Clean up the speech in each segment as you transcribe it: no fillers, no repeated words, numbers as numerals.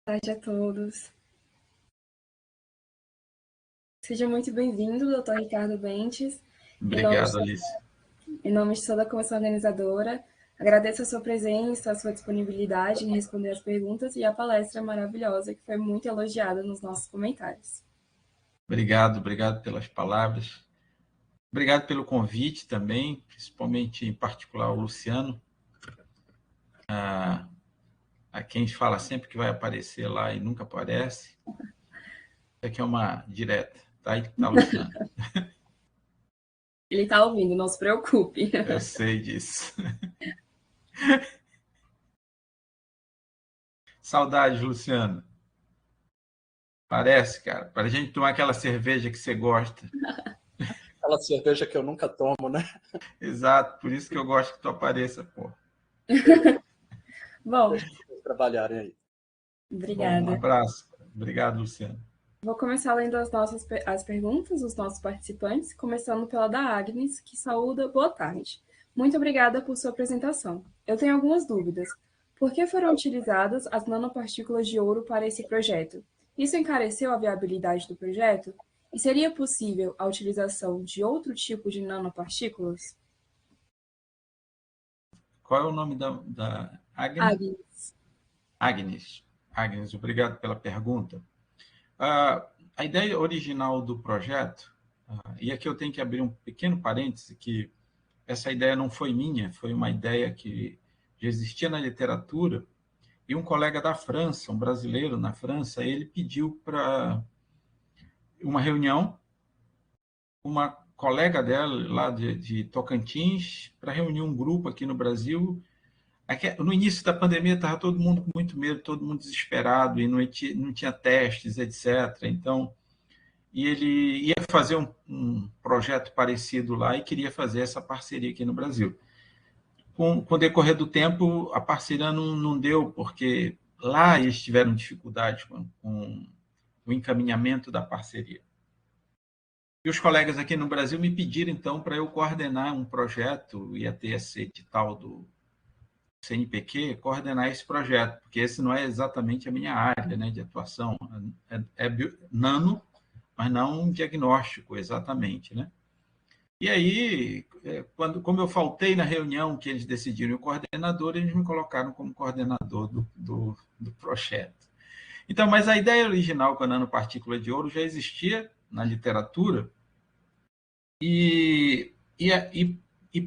Boa tarde a todos. Seja muito bem-vindo, doutor Ricardo Bentes. Obrigado, Alice. Em nome de toda a comissão organizadora, agradeço a sua presença, a sua disponibilidade em responder as perguntas e a palestra maravilhosa, que foi muito elogiada nos nossos comentários. Obrigado pelas palavras. Obrigado pelo convite também, principalmente, em particular, ao Luciano, a quem fala sempre que vai aparecer lá e nunca aparece. Isso aqui é uma direta, tá? Aí tá, Luciano. Ele está ouvindo, não se preocupe. Eu sei disso. Saudades, Luciano. Parece, cara, para a gente tomar aquela cerveja que você gosta. Aquela cerveja que eu nunca tomo, né? Exato, por isso que eu gosto que tu apareça, pô. Bom, deixa vocês trabalharem aí. Obrigada. Bom, um abraço. Obrigado, Luciano. Vou começar lendo as perguntas dos nossos participantes, começando pela da Agnes, que saúda. Boa tarde. Muito obrigada por sua apresentação. Eu tenho algumas dúvidas. Por que foram utilizadas as nanopartículas de ouro para esse projeto? Isso encareceu a viabilidade do projeto? E seria possível a utilização de outro tipo de nanopartículas? Qual é o nome da Agnes? Agnes, obrigado pela pergunta. A ideia original do projeto, e aqui eu tenho que abrir um pequeno parêntese, que essa ideia não foi minha, foi uma ideia que já existia na literatura, e um colega da França, um brasileiro na França, ele pediu para uma reunião, uma colega dela lá de Tocantins, para reunir um grupo aqui no Brasil. No início da pandemia estava todo mundo com muito medo, todo mundo desesperado, e não tinha testes, etc. Então, e ele ia fazer um projeto parecido lá e queria fazer essa parceria aqui no Brasil. Com o decorrer do tempo, a parceria não deu, porque lá eles tiveram dificuldades com o encaminhamento da parceria. E os colegas aqui no Brasil me pediram, então, para eu coordenar um projeto, ia ter esse edital do CNPq, coordenar esse projeto, porque esse não é exatamente a minha área, né, de atuação, é nano, mas não um diagnóstico exatamente, né? E aí, como eu faltei na reunião que eles decidiram o coordenador, eles me colocaram como coordenador do projeto. Então, mas a ideia original com a nanopartícula de ouro já existia na literatura. E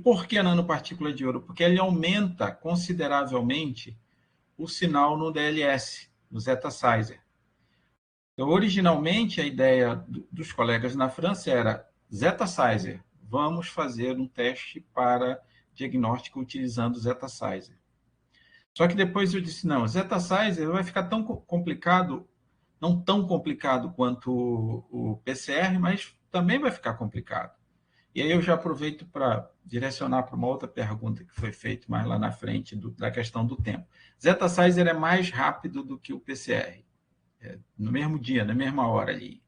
por que a nanopartícula de ouro? Porque ele aumenta consideravelmente o sinal no DLS, no Zeta Sizer. Então, originalmente, a ideia dos colegas na França era Zeta Sizer, vamos fazer um teste para diagnóstico utilizando Zeta Sizer. Só que depois eu disse, não, Zeta Sizer vai ficar tão complicado, não tão complicado quanto o PCR, mas também vai ficar complicado. E aí eu já aproveito para direcionar para uma outra pergunta que foi feita mais lá na frente, da questão do tempo. Zeta Sizer é mais rápido do que o PCR, no mesmo dia, na mesma hora ali.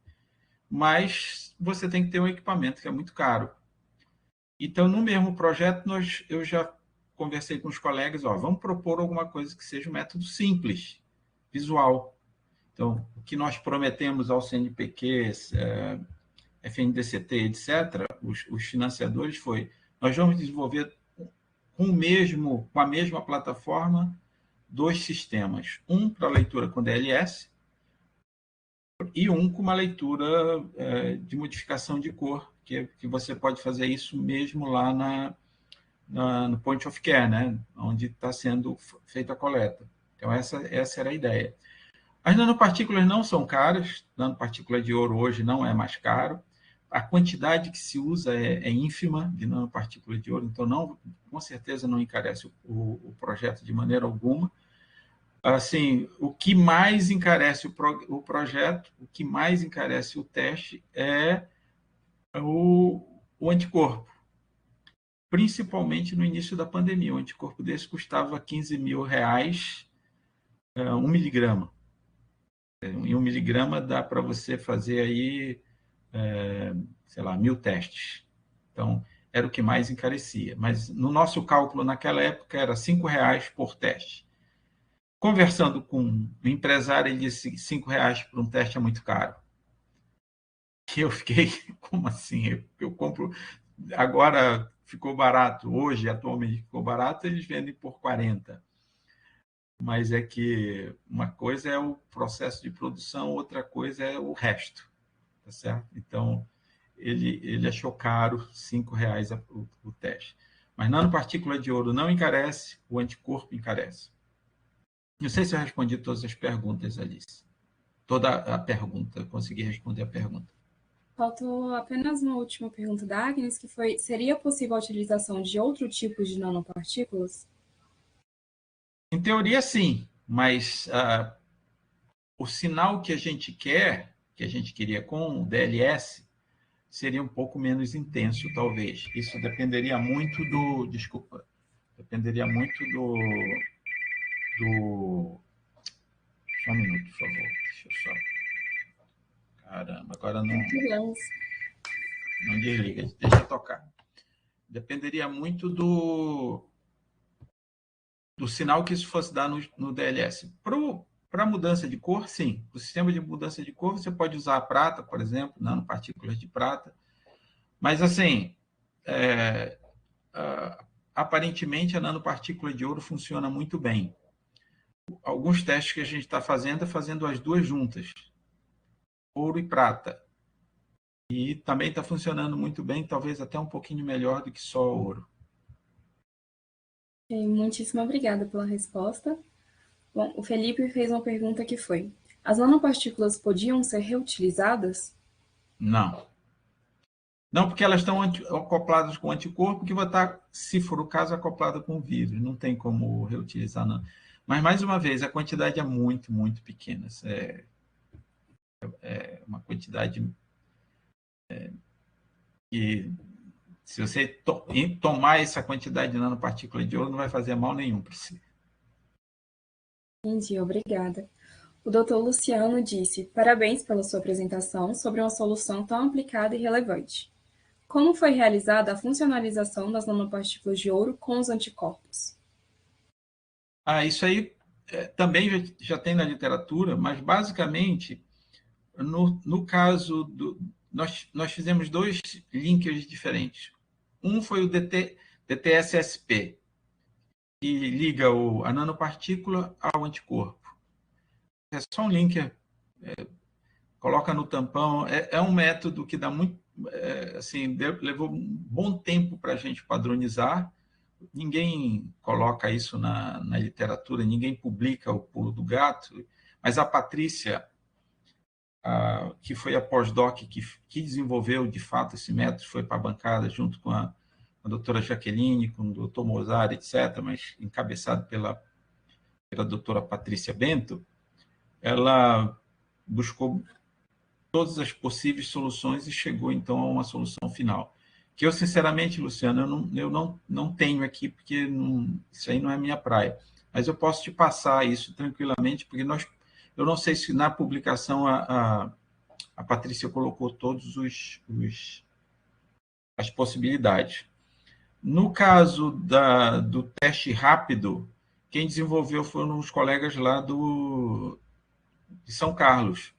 Mas você tem que ter um equipamento que é muito caro. Então, no mesmo projeto, eu já conversei com os colegas, vamos propor alguma coisa que seja um método simples, visual. Então, o que nós prometemos ao CNPq, FNDCT, etc., os financiadores foi, nós vamos desenvolver com a mesma plataforma, 2 sistemas. Um para leitura com DLS e um com uma leitura de modificação de cor, que você pode fazer isso mesmo lá no Point of Care, né? Onde está sendo feita a coleta. Então, essa era a ideia. As nanopartículas não são caras, nanopartícula de ouro hoje não é mais caro, a quantidade que se usa é ínfima de nanopartícula de ouro, então com certeza não encarece o projeto de maneira alguma. Assim, o que mais encarece o projeto, o que mais encarece o teste é o anticorpo, principalmente no início da pandemia. O anticorpo desse custava R$15.000, 1 miligrama. Em 1 miligrama dá para você fazer aí, sei lá, 1.000 testes. Então, era o que mais encarecia. Mas no nosso cálculo naquela época era R$5 por teste. Conversando com um empresário, ele disse R$ 5 por um teste é muito caro. E eu fiquei, como assim? Eu compro, agora ficou barato, hoje, atualmente ficou barato, eles vendem por 40. Mas é que uma coisa é o processo de produção, outra coisa é o resto, tá certo? Então, ele achou caro R$ 5 o teste. Mas nanopartícula de ouro não encarece, o anticorpo encarece. Não sei se eu respondi todas as perguntas, Alice. Toda a pergunta, consegui responder a pergunta. Faltou apenas uma última pergunta da Agnes, que foi: seria possível a utilização de outro tipo de nanopartículas? Em teoria, sim, mas o sinal que a gente quer, que a gente queria com o DLS, seria um pouco menos intenso, talvez. Isso dependeria muito do... Desculpa. Dependeria muito do... Só um minuto, por favor. Deixa eu só... Caramba, agora não desliga. Deixa eu tocar. Dependeria muito do sinal que isso fosse dar no DLS. Para mudança de cor, sim. Para o sistema de mudança de cor, você pode usar a prata, por exemplo, nanopartículas de prata. Mas, assim, aparentemente, a nanopartícula de ouro funciona muito bem. Alguns testes que a gente está fazendo é fazendo as duas juntas, ouro e prata. E também está funcionando muito bem, talvez até um pouquinho melhor do que só ouro. Muitíssimo obrigada pela resposta. Bom, o Felipe fez uma pergunta que foi: as nanopartículas podiam ser reutilizadas? Não. Não, porque elas estão acopladas com anticorpo, que vai estar, se for o caso, acoplada com o vírus. Não tem como reutilizar, não. Mas, mais uma vez, a quantidade é muito, muito pequena. É uma quantidade que, se você tomar essa quantidade de nanopartícula de ouro, não vai fazer mal nenhum para você. Entendi, obrigada. O Dr. Luciano disse: parabéns pela sua apresentação sobre uma solução tão aplicada e relevante. Como foi realizada a funcionalização das nanopartículas de ouro com os anticorpos? Isso aí também já tem na literatura, mas basicamente, no caso nós fizemos dois linkers diferentes. Um foi o DTSSP, que liga a nanopartícula ao anticorpo. É só um linker, coloca no tampão. É um método que dá muito, assim, levou um bom tempo para a gente padronizar. Ninguém coloca isso na literatura, ninguém publica o pulo do gato, mas a Patrícia, que foi a pós-doc que desenvolveu, de fato, esse método, foi para a bancada junto com a doutora Jaqueline, com o doutor Mozart, etc., mas encabeçado pela doutora Patrícia Bento, ela buscou todas as possíveis soluções e chegou, então, a uma solução final. Que eu, sinceramente, Luciano, eu não tenho aqui, porque isso aí não é minha praia. Mas eu posso te passar isso tranquilamente, porque eu não sei se na publicação a Patrícia colocou todos as possibilidades. No caso do teste rápido, quem desenvolveu foram os colegas lá de São Carlos.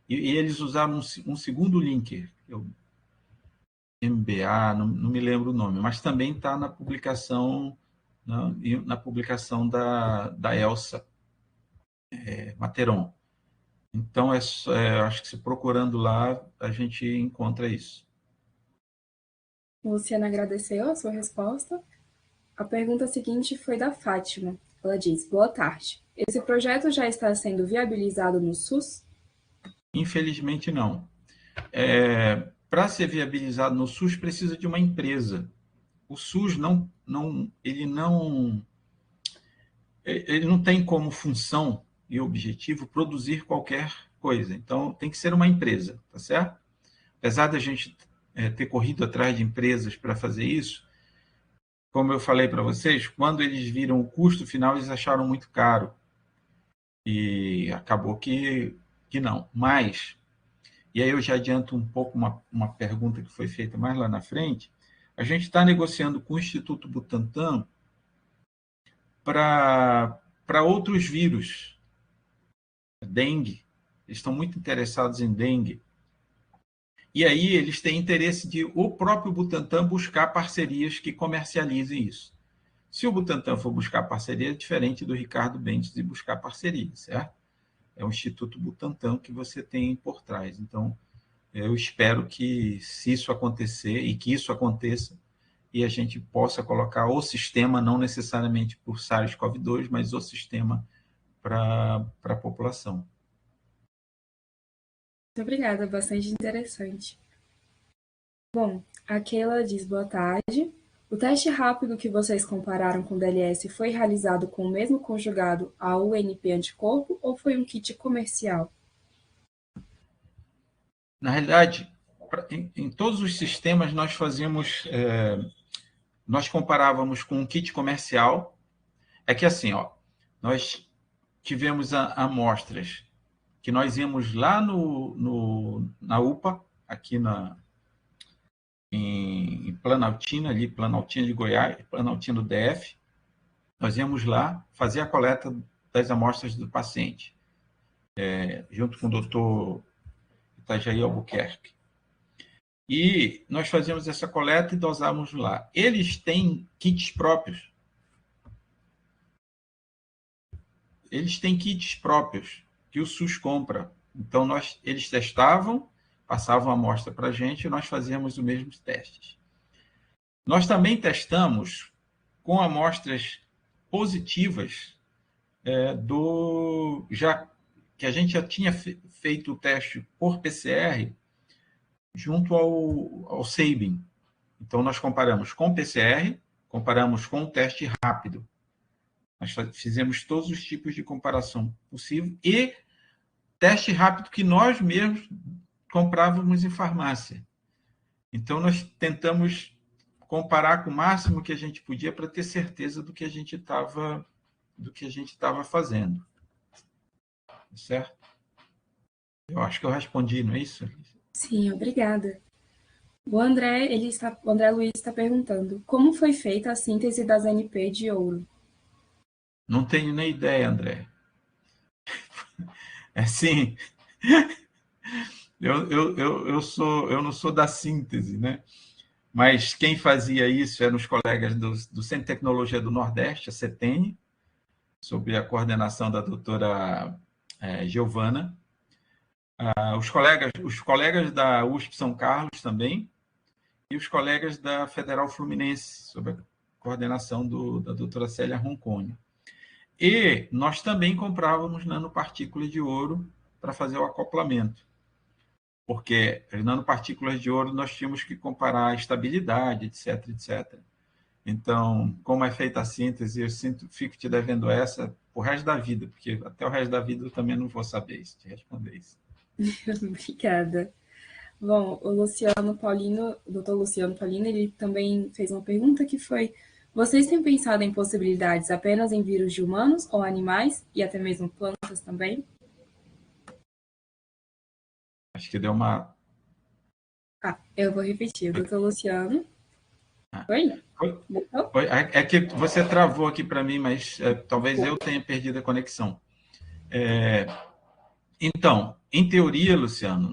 E eles usaram um segundo linker, MBA, não me lembro o nome, mas também está na publicação, na publicação da Elsa Materon. Então, acho que se procurando lá, a gente encontra isso. Luciana agradeceu a sua resposta. A pergunta seguinte foi da Fátima. Ela diz: boa tarde. Esse projeto já está sendo viabilizado no SUS? Infelizmente, não. Para ser viabilizado no SUS, precisa de uma empresa. O SUS ele não tem como função e objetivo produzir qualquer coisa. Então, tem que ser uma empresa, tá certo? Apesar da gente ter corrido atrás de empresas para fazer isso, como eu falei para vocês, quando eles viram o custo final, eles acharam muito caro. E acabou que não. Mas, e aí eu já adianto um pouco uma pergunta que foi feita mais lá na frente, a gente está negociando com o Instituto Butantan para para outros vírus. Dengue. Eles estão muito interessados em dengue. E aí eles têm interesse de o próprio Butantan buscar parcerias que comercializem isso. Se o Butantan for buscar parceria, é diferente do Ricardo Bentes de buscar parceria, certo? É o Instituto Butantan que você tem por trás. Então, eu espero que, se isso acontecer, e que isso aconteça, e a gente possa colocar o sistema, não necessariamente por SARS-CoV-2, mas o sistema para a população. Muito obrigada, bastante interessante. Bom, a Keila diz boa tarde. O teste rápido que vocês compararam com o DLS foi realizado com o mesmo conjugado a UNP anticorpo ou foi um kit comercial? Na realidade, em todos os sistemas nós fazíamos, nós comparávamos com um kit comercial. É que assim, ó, nós tivemos amostras que nós íamos lá na UPA, aqui em Planaltina, ali, Planaltina de Goiás, Planaltina do DF, nós íamos lá fazer a coleta das amostras do paciente, junto com o doutor Itajaí Albuquerque. E nós fazíamos essa coleta e dosávamos lá. Eles têm kits próprios. Eles têm kits próprios que o SUS compra. Então, eles testavam, passavam a amostra para a gente e nós fazíamos os mesmos testes. Nós também testamos com amostras positivas que a gente já tinha feito o teste por PCR junto ao Sabin. Então, nós comparamos com PCR, comparamos com o teste rápido. Nós fizemos todos os tipos de comparação possível e teste rápido que nós mesmos comprávamos em farmácia. Então, nós tentamos comparar com o máximo que a gente podia para ter certeza do que a gente estava fazendo. Certo? Eu acho que eu respondi, não é isso? Sim, obrigada. O André Luiz está perguntando, como foi feita a síntese das NP de ouro? Não tenho nem ideia, André. Assim, eu não sou da síntese, né? Mas quem fazia isso eram os colegas do Centro de Tecnologia do Nordeste, a CETENE, sob a coordenação da doutora Giovana. Os colegas da USP São Carlos também, e os colegas da Federal Fluminense, sob a coordenação da doutora Célia Roncone. E nós também comprávamos nanopartículas de ouro para fazer o acoplamento, porque as nanopartículas de ouro nós tínhamos que comparar a estabilidade, etc, etc. Então, como é feita a síntese, eu fico te devendo essa pro resto da vida, porque até o resto da vida eu também não vou saber te responder isso. Obrigada. Bom, o doutor Luciano Paulino, ele também fez uma pergunta que foi: vocês têm pensado em possibilidades apenas em vírus de humanos ou animais, e até mesmo plantas também? Acho que deu uma... Eu vou repetir. O doutor Luciano... Oi? É que você travou aqui para mim, mas talvez eu tenha perdido a conexão. Então, em teoria, Luciano,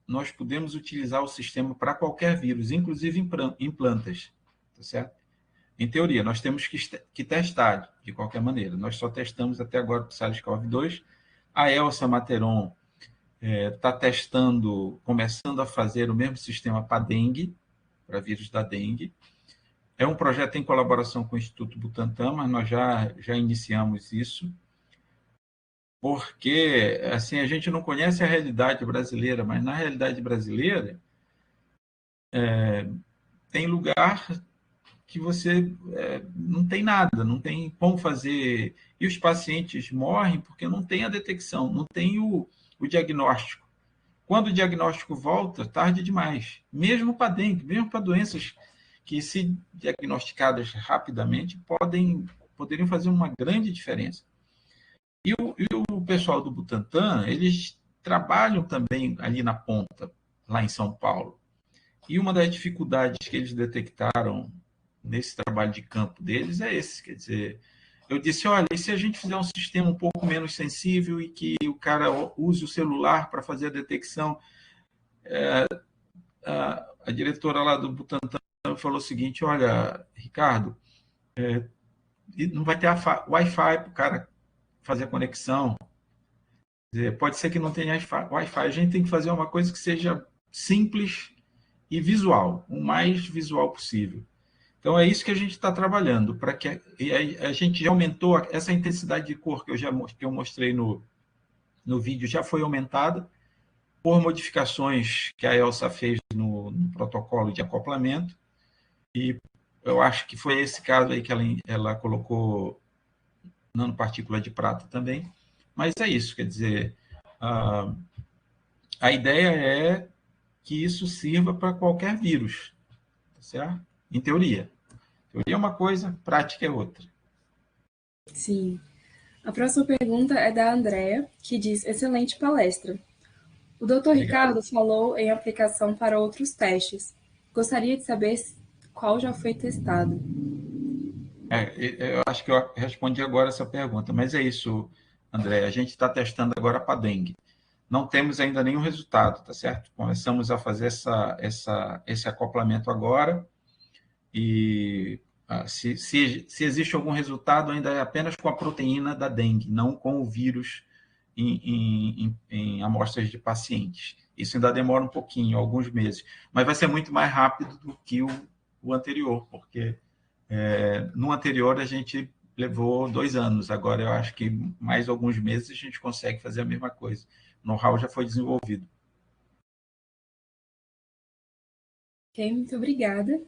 nós podemos utilizar o sistema para qualquer vírus, inclusive em plantas, tá certo? Em teoria, nós temos que testar de qualquer maneira. Nós só testamos até agora para o SARS-CoV-2. A Elsa Materon está testando, começando a fazer o mesmo sistema para dengue, para vírus da dengue. É um projeto em colaboração com o Instituto Butantan, mas nós já iniciamos isso, porque assim, a gente não conhece a realidade brasileira, mas na realidade brasileira tem lugar que você não tem nada, não tem como fazer, e os pacientes morrem porque não tem a detecção, não tem o diagnóstico. Quando o diagnóstico volta, tarde demais, mesmo para dengue, mesmo para doenças que, se diagnosticadas rapidamente, poderiam fazer uma grande diferença. E o pessoal do Butantan, eles trabalham também ali na ponta, lá em São Paulo. E uma das dificuldades que eles detectaram nesse trabalho de campo deles é esse, quer dizer, eu disse, olha, e se a gente fizer um sistema um pouco menos sensível e que o cara use o celular para fazer a detecção? A diretora lá do Butantan falou o seguinte, olha, Ricardo, não vai ter Wi-Fi para o cara fazer a conexão. Quer dizer, pode ser que não tenha Wi-Fi. A gente tem que fazer uma coisa que seja simples e visual, o mais visual possível. Então, é isso que a gente está trabalhando, para que a gente já aumentou essa intensidade de cor que eu mostrei no vídeo, já foi aumentada por modificações que a Elsa fez no protocolo de acoplamento, e eu acho que foi esse caso aí que ela colocou nanopartícula de prata também. Mas é isso, quer dizer, a ideia é que isso sirva para qualquer vírus, tá certo? Em teoria. Teoria é uma coisa, prática é outra. Sim. A próxima pergunta é da Andrea, que diz: excelente palestra. O Dr. Obrigado. Ricardo falou em aplicação para outros testes. Gostaria de saber qual já foi testado. Eu acho que eu respondi agora essa pergunta, mas é isso, André. A gente está testando agora para dengue. Não temos ainda nenhum resultado, tá certo? Começamos a fazer esse acoplamento agora e se existe algum resultado, ainda é apenas com a proteína da dengue, não com o vírus em amostras de pacientes. Isso ainda demora um pouquinho, alguns meses, mas vai ser muito mais rápido do que o anterior, porque no anterior a gente levou 2 anos, agora eu acho que mais alguns meses a gente consegue fazer a mesma coisa. O know-how já foi desenvolvido. Ok, muito obrigada.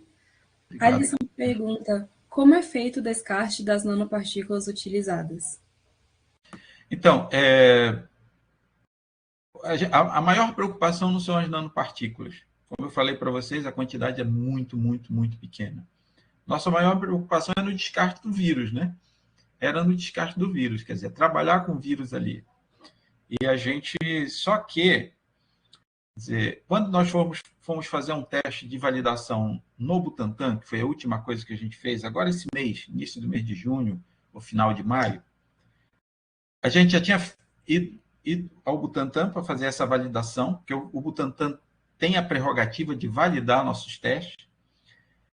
Obrigado. Alisson pergunta: como é feito o descarte das nanopartículas utilizadas? Então, a maior preocupação não são as nanopartículas. Como eu falei para vocês, a quantidade é muito, muito, muito pequena. Nossa maior preocupação é no descarte do vírus, né? Era no descarte do vírus, quer dizer, trabalhar com vírus ali. E a gente, só que, quer dizer, quando nós fomos fazer um teste de validação no Butantan, que foi a última coisa que a gente fez, agora esse mês, início do mês de junho, ou final de maio, a gente já tinha ido ao Butantan para fazer essa validação, porque o Butantan tem a prerrogativa de validar nossos testes.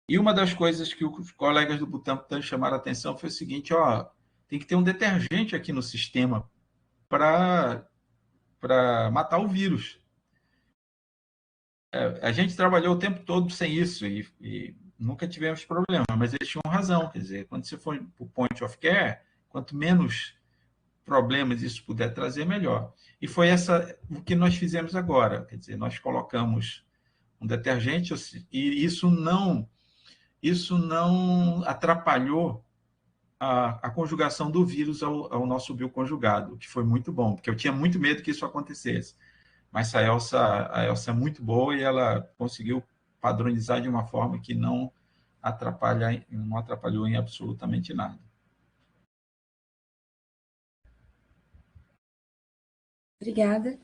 E uma das coisas que os colegas do Butantan chamaram a atenção foi o seguinte, ó, tem que ter um detergente aqui no sistema para matar o vírus. A gente trabalhou o tempo todo sem isso e nunca tivemos problema, mas eles tinham razão, quer dizer, quando você for para o point of care, quanto menos problemas isso puder trazer, melhor. E foi o que nós fizemos agora, quer dizer, nós colocamos um detergente e isso não atrapalhou a conjugação do vírus ao nosso bioconjugado, que foi muito bom, porque eu tinha muito medo que isso acontecesse. Mas a Elsa é muito boa e ela conseguiu padronizar de uma forma que não atrapalhou em absolutamente nada. Obrigada.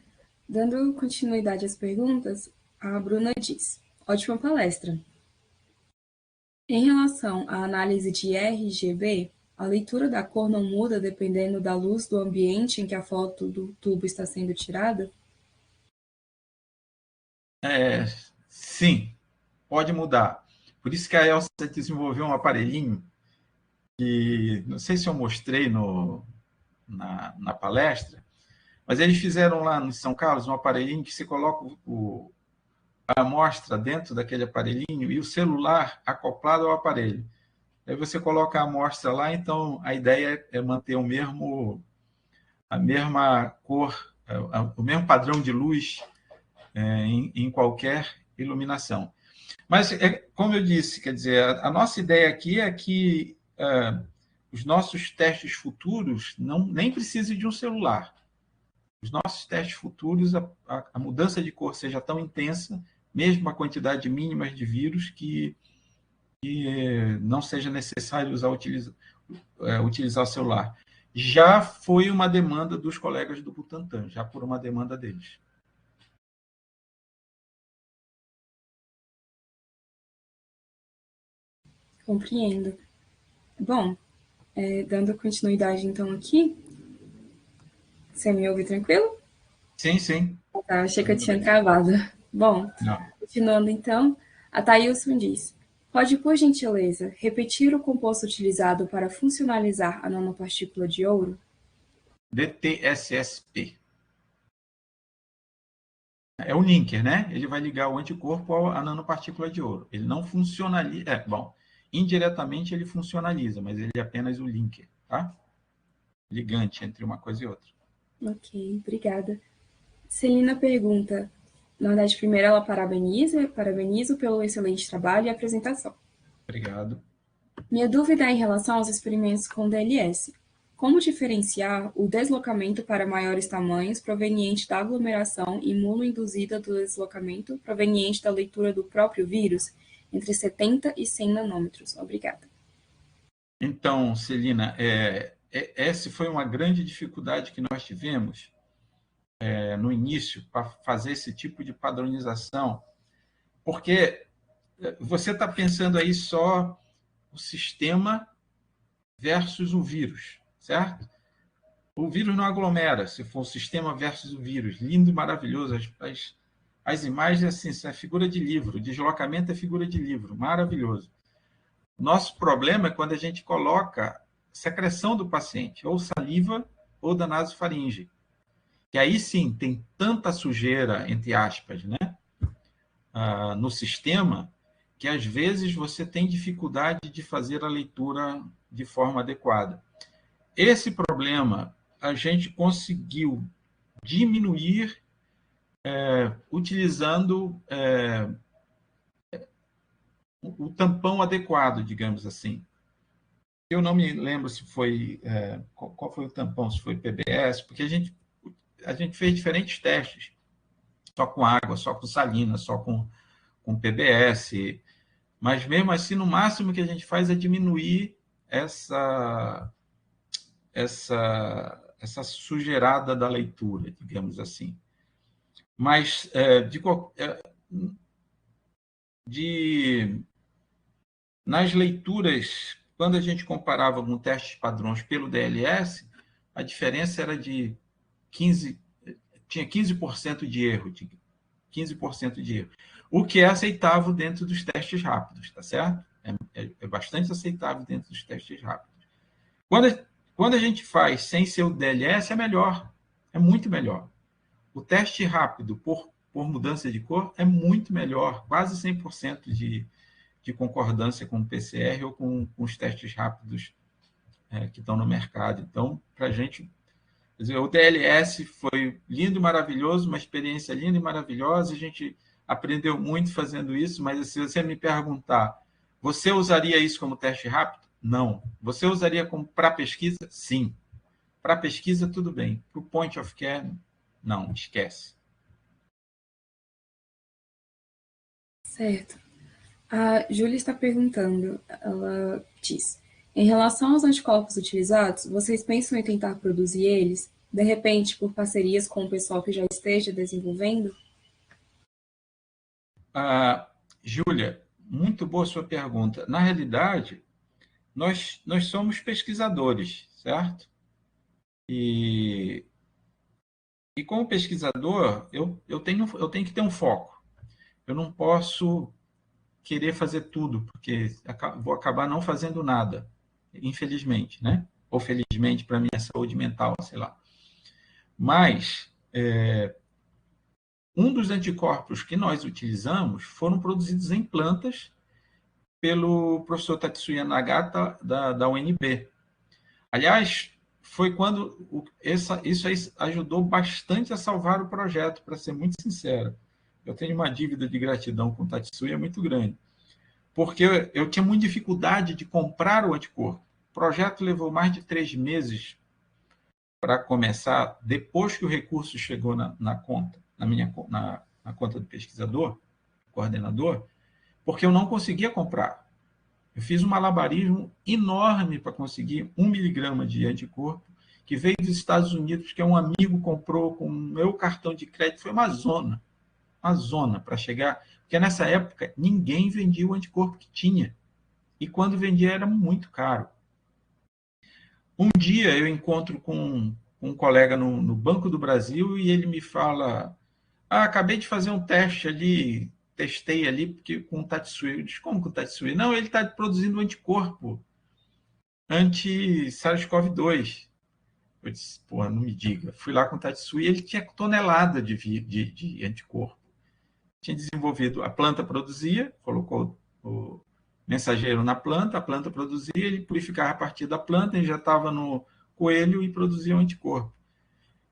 Dando continuidade às perguntas, a Bruna diz: ótima palestra. Em relação à análise de RGB, a leitura da cor não muda dependendo da luz do ambiente em que a foto do tubo está sendo tirada? Sim, pode mudar. Por isso que a Elsa desenvolveu um aparelhinho que, não sei se eu mostrei na palestra, mas eles fizeram lá no São Carlos um aparelhinho que você coloca a amostra dentro daquele aparelhinho e o celular acoplado ao aparelho. Aí você coloca a amostra lá, então a ideia é manter a mesma cor, o mesmo padrão de luz em qualquer iluminação. Mas, como eu disse, quer dizer, a nossa ideia aqui é que os nossos testes futuros nem precisem de um celular. Os nossos testes futuros, a mudança de cor seja tão intensa, mesmo a quantidade mínima de vírus, que não seja necessário utilizar o celular. Já foi uma demanda dos colegas do Butantan, já por uma demanda deles. Compreendo. Bom, Dando continuidade, então, aqui. Você me ouve tranquilo? Sim, sim. Tá, achei que eu tinha travado. Bom, Não. continuando, então, a Thailson diz: pode, por gentileza, repetir o composto utilizado para funcionalizar a nanopartícula de ouro? DTSSP. É o linker, né? Ele vai ligar o anticorpo à nanopartícula de ouro. Ele não funcionaliza. Bom, indiretamente ele funcionaliza, mas ele é apenas o linker, tá? Ligante entre uma coisa e outra. Ok, obrigada. Celina pergunta, na verdade, primeiro ela parabenizo pelo excelente trabalho e apresentação. Obrigado. Minha dúvida é em relação aos experimentos com DLS. Como diferenciar o deslocamento para maiores tamanhos proveniente da aglomeração imunoinduzida do deslocamento proveniente da leitura do próprio vírus entre 70 e 100 nanômetros? Obrigada. Então, Celina, essa foi uma grande dificuldade que nós tivemos no início para fazer esse tipo de padronização, porque você está pensando aí só o sistema versus o vírus, certo? O vírus não aglomera, se for o sistema versus o vírus. Lindo e maravilhoso. As imagens, assim, são figura de livro. O deslocamento é figura de livro. Maravilhoso. Nosso problema é quando a gente coloca secreção do paciente, ou saliva ou da nasofaringe. Que aí sim tem tanta sujeira, entre aspas, né, no sistema, que às vezes você tem dificuldade de fazer a leitura de forma adequada. Esse problema a gente conseguiu diminuir utilizando o tampão adequado, digamos assim. Eu não me lembro se foi qual foi o tampão, se foi PBS, porque a gente fez diferentes testes, só com água, só com salina, só com PBS, mas mesmo assim, no máximo que a gente faz é diminuir essa sujeirada da leitura, digamos assim. Mas nas leituras, quando a gente comparava com testes padrões pelo DLS, a diferença era de 15, tinha 15% de erro, 15% de erro, o que é aceitável dentro dos testes rápidos, tá certo? É bastante aceitável dentro dos testes rápidos. Quando a gente faz sem ser o DLS, é melhor, é muito melhor. O teste rápido por mudança de cor é muito melhor, quase 100% de concordância com o PCR ou com os testes rápidos que estão no mercado. Então, para a gente, o DLS foi lindo e maravilhoso, uma experiência linda e maravilhosa, a gente aprendeu muito fazendo isso, mas se você me perguntar, você usaria isso como teste rápido? Não. Você usaria como para pesquisa? Sim. Para pesquisa, tudo bem. Para o point of care, não, esquece. Certo. A Júlia está perguntando, ela diz, em relação aos anticorpos utilizados, vocês pensam em tentar produzir eles, de repente, por parcerias com o pessoal que já esteja desenvolvendo? Júlia, muito boa sua pergunta. Na realidade, nós somos pesquisadores, certo? E como pesquisador, eu tenho que ter um foco. Eu não posso querer fazer tudo, porque vou acabar não fazendo nada, infelizmente, né? Ou felizmente para minha saúde mental, sei lá. Mas um dos anticorpos que nós utilizamos foram produzidos em plantas pelo professor Tatsuya Nagata, da UNB. Aliás, foi quando isso aí ajudou bastante a salvar o projeto, para ser muito sincero. Eu tenho uma dívida de gratidão com o Tatsuya muito grande, porque eu tinha muita dificuldade de comprar o anticorpo. O projeto levou mais de 3 meses para começar, depois que o recurso chegou na conta, na conta do pesquisador, coordenador, porque eu não conseguia comprar. Eu fiz um malabarismo enorme para conseguir 1 miligrama de anticorpo, que veio dos Estados Unidos, que um amigo comprou com o meu cartão de crédito. Foi uma zona para chegar, porque nessa época ninguém vendia o anticorpo que tinha. E quando vendia era muito caro. Um dia eu encontro com um colega no Banco do Brasil e ele me fala: acabei de fazer um teste ali, testei ali porque, com o Tatsui. Eu disse: como com o Tatsui? Não, ele está produzindo um anticorpo anti-SARS-CoV-2. Eu disse: pô, não me diga. Fui lá com o Tatsui e ele tinha tonelada de anticorpo. Tinha desenvolvido, a planta produzia, colocou o mensageiro na planta, a planta produzia, ele purificava a partir da planta, injetava no coelho e produzia um anticorpo.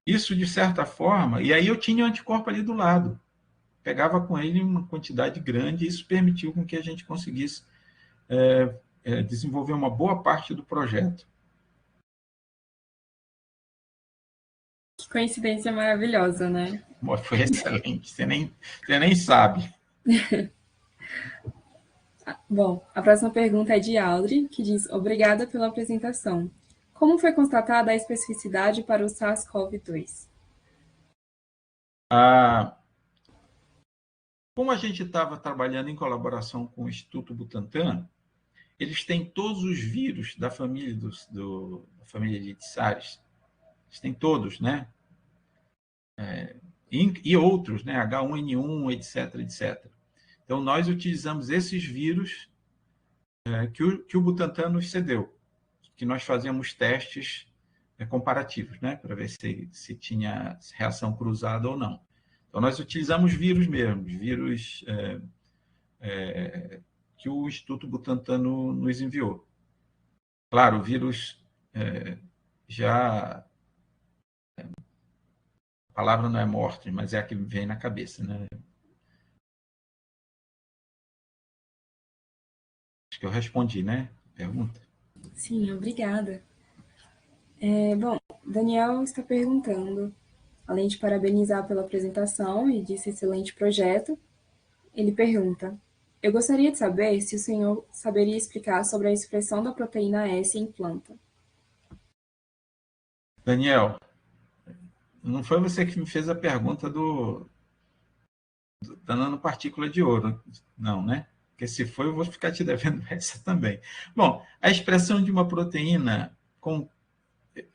Isso, de certa forma, e aí eu tinha o anticorpo ali do lado, pegava com ele uma quantidade grande, e isso permitiu com que a gente conseguisse desenvolver uma boa parte do projeto. Que coincidência maravilhosa, né? Foi excelente, você nem sabe. Bom, a próxima pergunta é de Audrey, que diz: obrigada pela apresentação. Como foi constatada a especificidade para o SARS-CoV-2? Como a gente estava trabalhando em colaboração com o Instituto Butantan, eles têm todos os vírus da família da família de SARS. Eles têm todos, né? E outros, né? H1N1, etc, etc. Então, nós utilizamos esses vírus que o Butantan nos cedeu, que nós fazíamos testes comparativos, né? Para ver se tinha reação cruzada ou não. Então, nós utilizamos vírus mesmo, vírus que o Instituto Butantan nos enviou. Claro, o vírus já... A palavra não é morte, mas é a que vem na cabeça, né? Acho que eu respondi, né? Pergunta. Sim, obrigada. Bom, Daniel está perguntando, além de parabenizar pela apresentação e desse excelente projeto, ele pergunta: eu gostaria de saber se o senhor saberia explicar sobre a expressão da proteína S em planta. Daniel, não foi você que me fez a pergunta da nanopartícula de ouro, não, né? Porque se foi, eu vou ficar te devendo essa também. Bom, a expressão de uma proteína,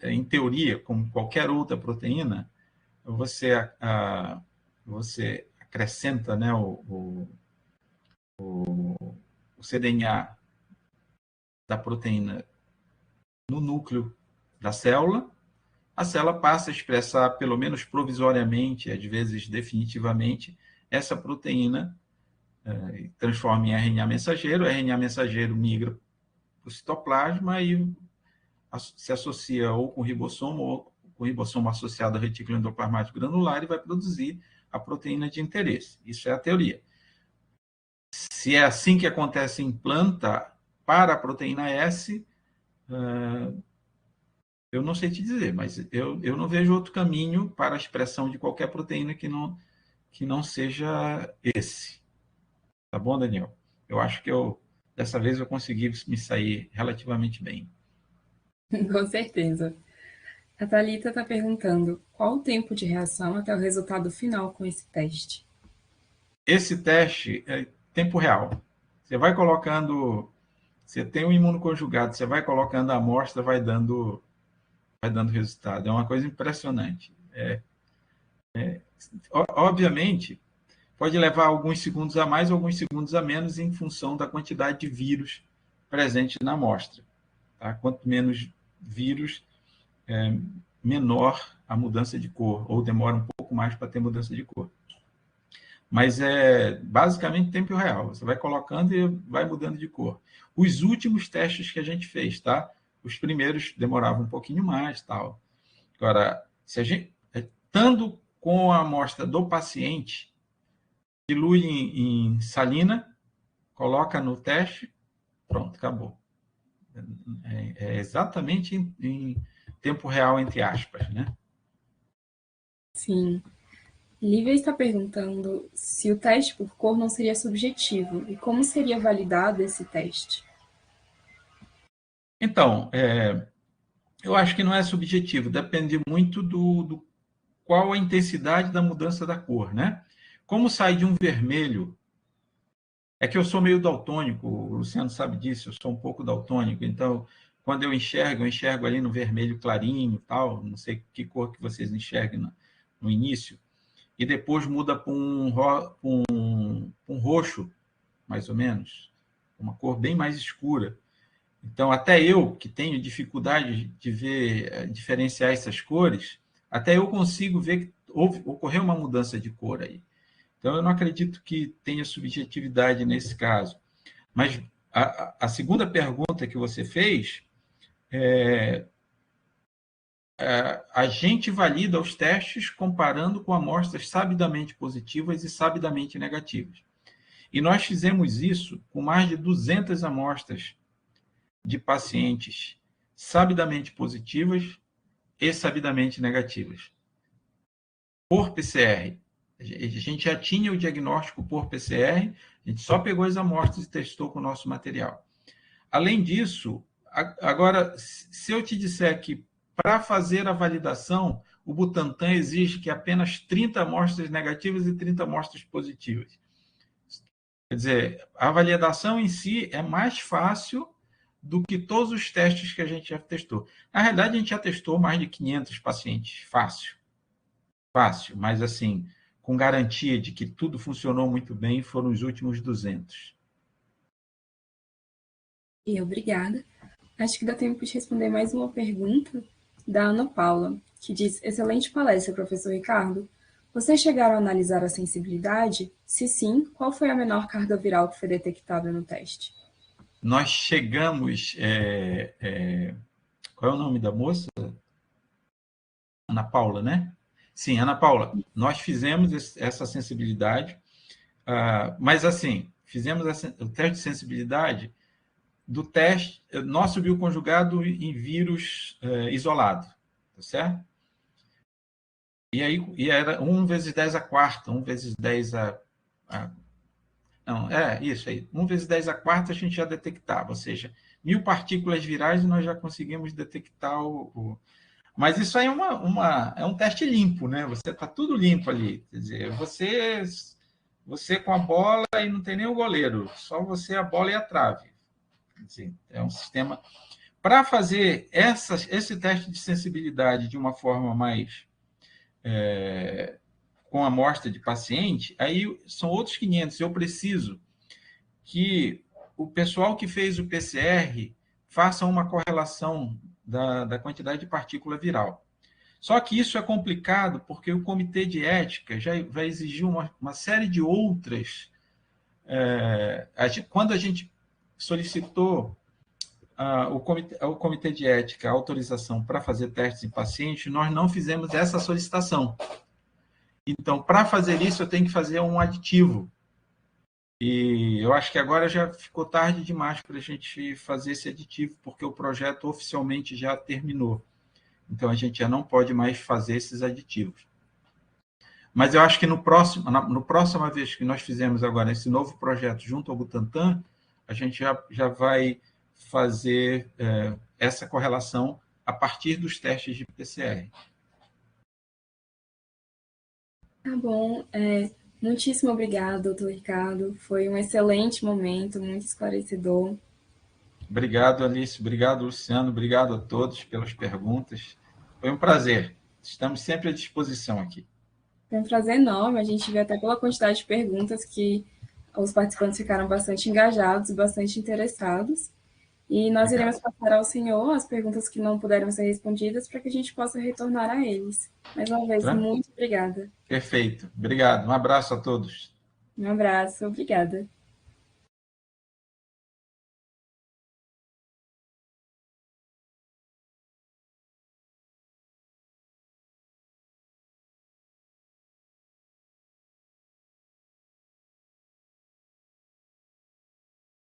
em teoria, como qualquer outra proteína, você acrescenta, né, o cDNA da proteína no núcleo da célula, a célula passa a expressar, pelo menos provisoriamente, às vezes definitivamente, essa proteína, transforma em RNA mensageiro, o RNA mensageiro migra para o citoplasma e se associa ou com o ribossomo associado ao retículo endoplasmático granular e vai produzir a proteína de interesse. Isso é a teoria. Se é assim que acontece em planta, para a proteína S, eu não sei te dizer, mas eu não vejo outro caminho para a expressão de qualquer proteína que não seja esse. Tá bom, Daniel? Eu acho que dessa vez eu consegui me sair relativamente bem. Com certeza. A Thalita está perguntando: qual o tempo de reação até o resultado final com esse teste? Esse teste é tempo real. Você vai colocando, você tem um imunoconjugado, você vai colocando a amostra, vai dando resultado. É uma coisa impressionante. Obviamente, pode levar alguns segundos a mais ou alguns segundos a menos em função da quantidade de vírus presente na amostra. Tá? Quanto menos vírus, menor a mudança de cor, ou demora um pouco mais para ter mudança de cor. Mas é basicamente tempo real. Você vai colocando e vai mudando de cor. Os últimos testes que a gente fez, tá? Os primeiros demoravam um pouquinho mais, tal. Agora, se a gente, estando com a amostra do paciente, dilui em salina, coloca no teste, pronto, acabou. É exatamente em tempo real, entre aspas, né? Sim. Lívia está perguntando se o teste por cor não seria subjetivo e como seria validado esse teste. Então, eu acho que não é subjetivo, depende muito do qual a intensidade da mudança da cor, né? Como sai de um vermelho, é que eu sou meio daltônico, o Luciano sabe disso, eu sou um pouco daltônico, então, quando eu enxergo ali no vermelho clarinho, tal, não sei que cor que vocês enxergam no início, e depois muda para um roxo, mais ou menos, uma cor bem mais escura. Então, até eu, que tenho dificuldade de ver, diferenciar essas cores, até eu consigo ver que ocorreu uma mudança de cor aí. Então, eu não acredito que tenha subjetividade nesse caso. Mas a segunda pergunta que você fez, a gente valida os testes comparando com amostras sabidamente positivas e sabidamente negativas. E nós fizemos isso com mais de 200 amostras de pacientes sabidamente positivas e sabidamente negativas, por PCR. A gente já tinha o diagnóstico por PCR, a gente só pegou as amostras e testou com o nosso material. Além disso, agora, se eu te disser que para fazer a validação, o Butantan exige que apenas 30 amostras negativas e 30 amostras positivas. Quer dizer, a validação em si é mais fácil do que todos os testes que a gente já testou. Na realidade, a gente já testou mais de 500 pacientes, fácil. Fácil, mas assim, com garantia de que tudo funcionou muito bem, foram os últimos 200. E obrigada. Acho que dá tempo de responder mais uma pergunta da Ana Paula, que diz: excelente palestra, professor Ricardo. Vocês chegaram a analisar a sensibilidade? Se sim, qual foi a menor carga viral que foi detectada no teste? Nós chegamos... qual é o nome da moça? Ana Paula, né? Sim, Ana Paula. Nós fizemos essa sensibilidade, mas assim, fizemos o teste de sensibilidade do teste, nosso bioconjugado em vírus isolado, tá certo? E era 1 vezes 10 a quarta, 1 vezes 10 não, isso aí. 1 vezes 10 a quarta a gente já detectava, ou seja, 1000 partículas virais e nós já conseguimos detectar Mas isso aí é um teste limpo, né? Você está tudo limpo ali. Quer dizer, você com a bola e não tem nem o goleiro, só você, a bola e a trave. Quer dizer, é um sistema... Para fazer esse teste de sensibilidade de uma forma mais... com amostra de paciente, aí são outros 500. Eu preciso que o pessoal que fez o PCR faça uma correlação da quantidade de partícula viral. Só que isso é complicado porque o comitê de ética já vai exigir uma série de outras... quando a gente solicitou ao comitê de ética a autorização para fazer testes em pacientes, nós não fizemos essa solicitação. Então, para fazer isso, eu tenho que fazer um aditivo. E eu acho que agora já ficou tarde demais para a gente fazer esse aditivo, porque o projeto oficialmente já terminou. Então, a gente já não pode mais fazer esses aditivos. Mas eu na próxima vez que nós fizermos agora esse novo projeto junto ao Butantan, a gente já vai fazer essa correlação a partir dos testes de PCR. Tá bom. Muitíssimo obrigada, doutor Ricardo. Foi um excelente momento, muito esclarecedor. Obrigado, Alice. Obrigado, Luciano. Obrigado a todos pelas perguntas. Foi um prazer. Estamos sempre à disposição aqui. Foi um prazer enorme. A gente vê até pela quantidade de perguntas que os participantes ficaram bastante engajados, bastante interessados. E nós iremos passar ao senhor as perguntas que não puderam ser respondidas para que a gente possa retornar a eles. Mais uma vez, muito obrigada. Perfeito. Obrigado. Um abraço a todos. Um abraço. Obrigada.